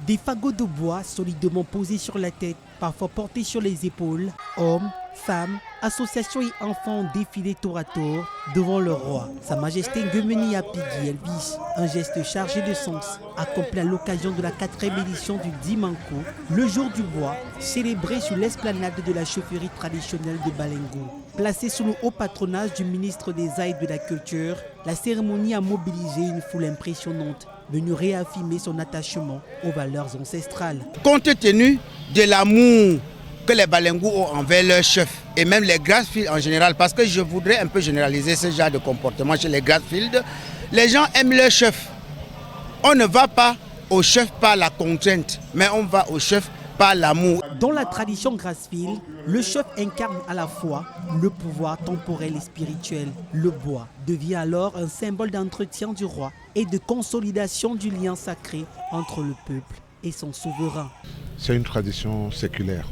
Des fagots de bois solidement posés sur la tête, parfois portés sur les épaules, hommes, femmes, associations et enfants ont défilé tour à tour devant le roi. Sa Majesté Ngumeni Apigi Elvis, un geste chargé de sens, accompli à l'occasion de la 4e édition du Dimanko, le jour du bois, célébré sur l'esplanade de la chaufferie traditionnelle de Balengo. Placée sous le haut patronage du ministre des Arts et de la Culture, la cérémonie a mobilisé une foule impressionnante, venue réaffirmer son attachement aux valeurs ancestrales. Compte tenu de l'amour que les Balengos ont envers leur chef et même les Grassfield en général, parce que je voudrais un peu généraliser ce genre de comportement chez les Grassfield, les gens aiment leur chef. On ne va pas au chef par la contrainte, mais on va au chef par l'amour. Dans la tradition Grassfield, le chef incarne à la fois le pouvoir temporel et spirituel. Le bois devient alors un symbole d'entretien du roi et de consolidation du lien sacré entre le peuple et son souverain. C'est une tradition séculaire.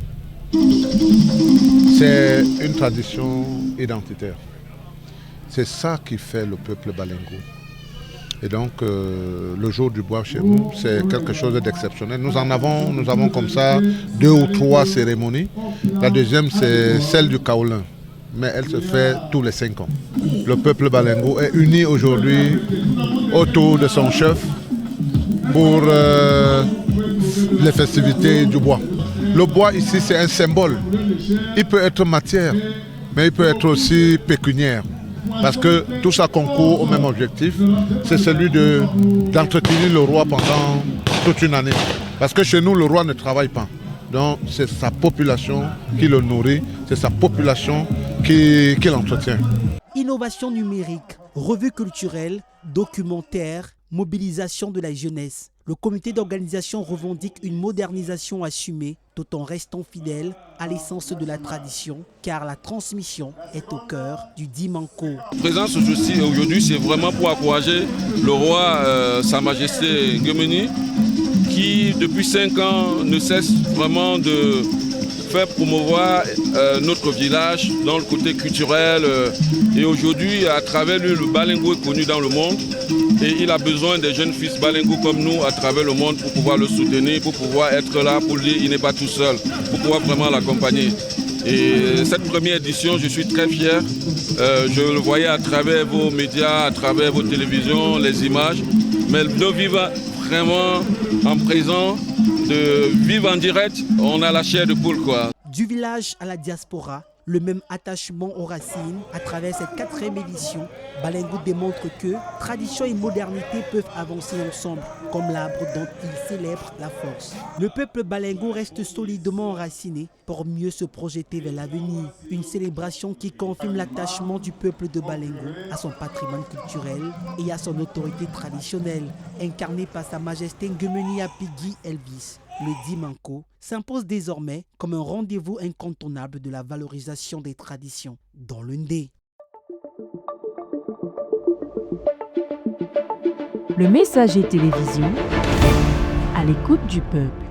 C'est une tradition identitaire. C'est ça qui fait le peuple balengo. Et donc, le jour du bois chez nous, c'est quelque chose d'exceptionnel. Nous avons comme ça 2 ou 3 cérémonies. La deuxième, c'est celle du Kaolin, mais elle se fait tous les 5 ans. Le peuple balengo est uni aujourd'hui autour de son chef pour les festivités du bois. Le bois ici, c'est un symbole. Il peut être matière, mais il peut être aussi pécuniaire. Parce que tout ça concourt au même objectif, c'est celui d'entretenir le roi pendant toute une année. Parce que chez nous, le roi ne travaille pas. Donc c'est sa population qui le nourrit, c'est sa population qui l'entretient. Innovation numérique, revue culturelle, documentaire, mobilisation de la jeunesse. Le comité d'organisation revendique une modernisation assumée tout en restant fidèle à l'essence de la tradition, car la transmission est au cœur du Dimanko. La présence aujourd'hui, c'est vraiment pour encourager le roi, Sa Majesté Ngumeni, qui depuis 5 ans ne cesse vraiment de faire promouvoir notre village dans le côté culturel. Et aujourd'hui, à travers lui, le Balengo est connu dans le monde. Et il a besoin des jeunes fils Balengo comme nous à travers le monde pour pouvoir le soutenir, pour pouvoir être là, pour lui, il n'est pas tout seul, pour pouvoir vraiment l'accompagner. Et cette première édition, je suis très fier. Je le voyais à travers vos médias, à travers vos télévisions, les images. Mais de vivre vraiment en présent, de vivre en direct, on a la chair de poule, quoi. Du village à la diaspora, le même attachement aux racines. À travers cette 4e édition, Balengo démontre que tradition et modernité peuvent avancer ensemble, comme l'arbre dont il célèbre la force. Le peuple Balengo reste solidement enraciné pour mieux se projeter vers l'avenir. Une célébration qui confirme l'attachement du peuple de Balengo à son patrimoine culturel et à son autorité traditionnelle, incarnée par Sa Majesté Ngumeni Apigi Elvis. Le Dimanko s'impose désormais comme un rendez-vous incontournable de la valorisation des traditions dans le Ndé. Le Messager Télévision, à l'écoute du peuple.